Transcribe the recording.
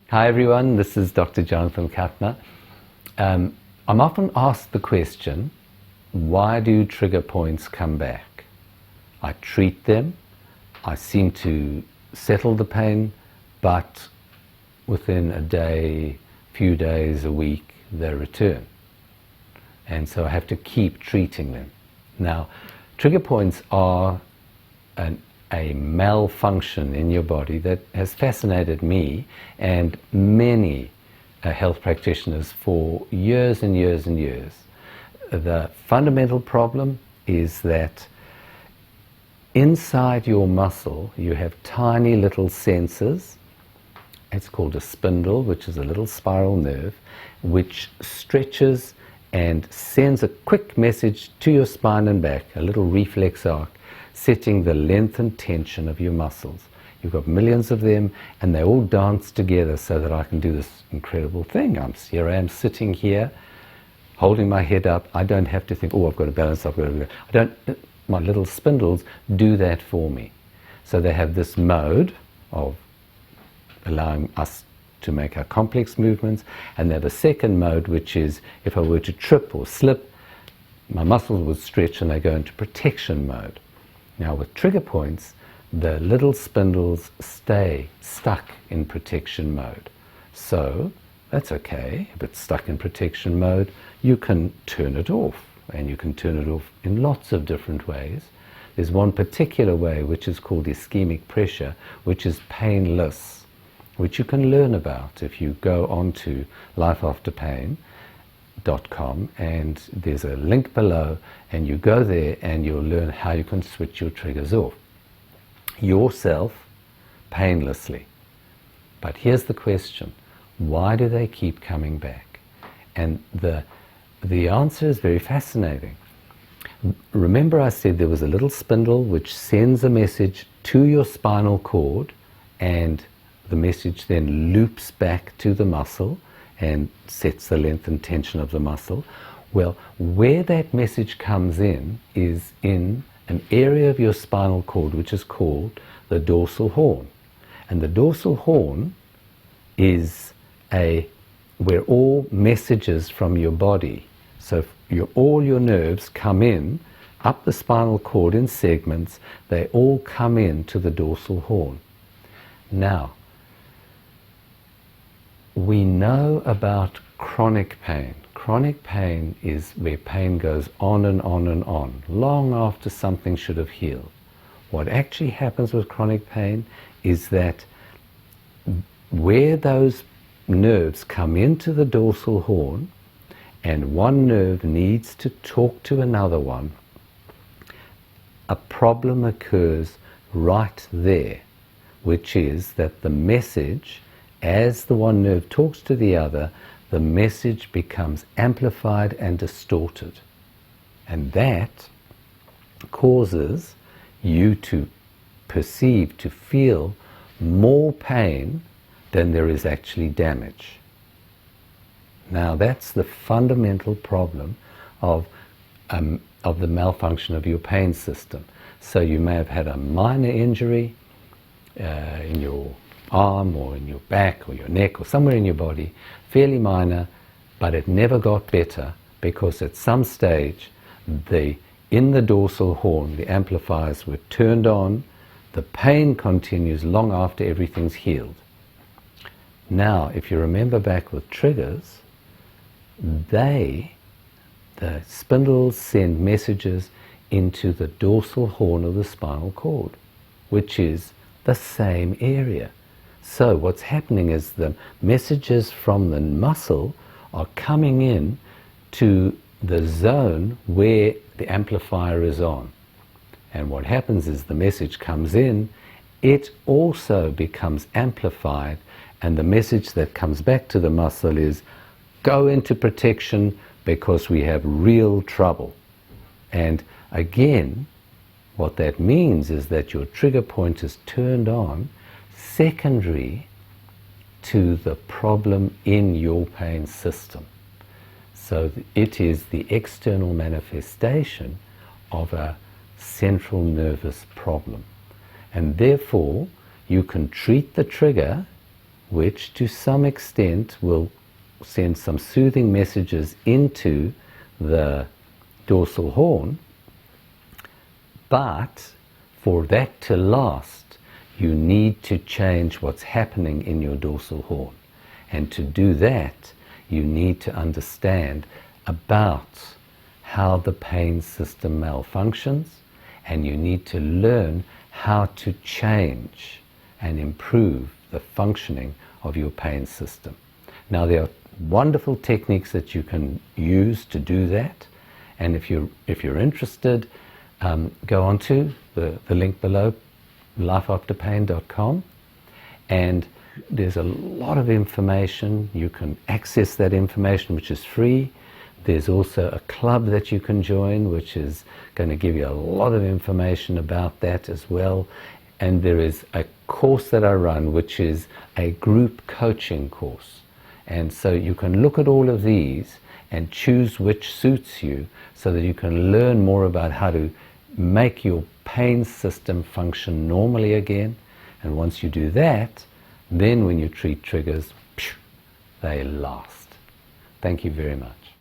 Hi everyone, this is Dr. Jonathan Kuttner. I'm often asked the question, why do trigger points come back? I treat them, I seem to settle the pain, but within a day, few days, a week, they return. And so I have to keep treating them. Now, trigger points are a malfunction in your body that has fascinated me and many health practitioners for years and years and years. The fundamental problem is that inside your muscle you have tiny little sensors. It's called a spindle, which is a little spiral nerve which stretches and sends a quick message to your spine and back, a little reflex arc, setting the length and tension of your muscles. You've got millions of them and they all dance together so that I can do this incredible thing. Here I am sitting here holding my head up. I don't have to think, oh, I've got to balance, my little spindles do that for me. So they have this mode of allowing us to make our complex movements, and they have a second mode which is if I were to trip or slip, my muscles would stretch and they go into protection mode. Now with trigger points, the little spindles stay stuck in protection mode. So that's okay. If it's stuck in protection mode, you can turn it off. And you can turn it off in lots of different ways. There's one particular way which is called ischemic pressure, which is painless, which you can learn about if you go on to lifeafterpain.com, and there's a link below, and you go there and you'll learn how you can switch your triggers off yourself painlessly. But here's the question, why do they keep coming back? And the answer is very fascinating. Remember I said there was a little spindle which sends a message to your spinal cord, and the message then loops back to the muscle and sets the length and tension of the muscle. Well, where that message comes in is in an area of your spinal cord which is called the dorsal horn. And the dorsal horn is where all messages from your body, so all your nerves come in, up the spinal cord in segments, they all come in to the dorsal horn. Now, we know about chronic pain. Chronic pain is where pain goes on and on and on, long after something should have healed. What actually happens with chronic pain is that where those nerves come into the dorsal horn and one nerve needs to talk to another one, a problem occurs right there, which is that the message, as the one nerve talks to the other, the message becomes amplified and distorted. And that causes you to perceive, to feel more pain than there is actually damage. Now that's the fundamental problem of the malfunction of your pain system. So you may have had a minor injury in your arm or in your back or your neck or somewhere in your body, fairly minor, but it never got better because at some stage in the dorsal horn the amplifiers were turned on, the pain continues long after everything's healed. Now if you remember back with triggers, the spindles send messages into the dorsal horn of the spinal cord, which is the same area. So what's happening is the messages from the muscle are coming in to the zone where the amplifier is on. And what happens is the message comes in, it also becomes amplified, and the message that comes back to the muscle is, go into protection because we have real trouble. And again, what that means is that your trigger point is turned on secondary to the problem in your pain system. So it is the external manifestation of a central nervous problem. And therefore, you can treat the trigger which to some extent will send some soothing messages into the dorsal horn. But for that to last, you need to change what's happening in your dorsal horn. And to do that, you need to understand about how the pain system malfunctions, and you need to learn how to change and improve the functioning of your pain system. Now, there are wonderful techniques that you can use to do that, and if you're interested, go on to the link below, lifeafterpain.com, and there's a lot of information. You can access that information, which is free. There's also a club that you can join, which is going to give you a lot of information about that as well. And there is a course that I run, which is a group coaching course. And so you can look at all of these and choose which suits you, so that you can learn more about how to make your pain system function normally again. And once you do that, then when you treat triggers, they last. Thank you very much.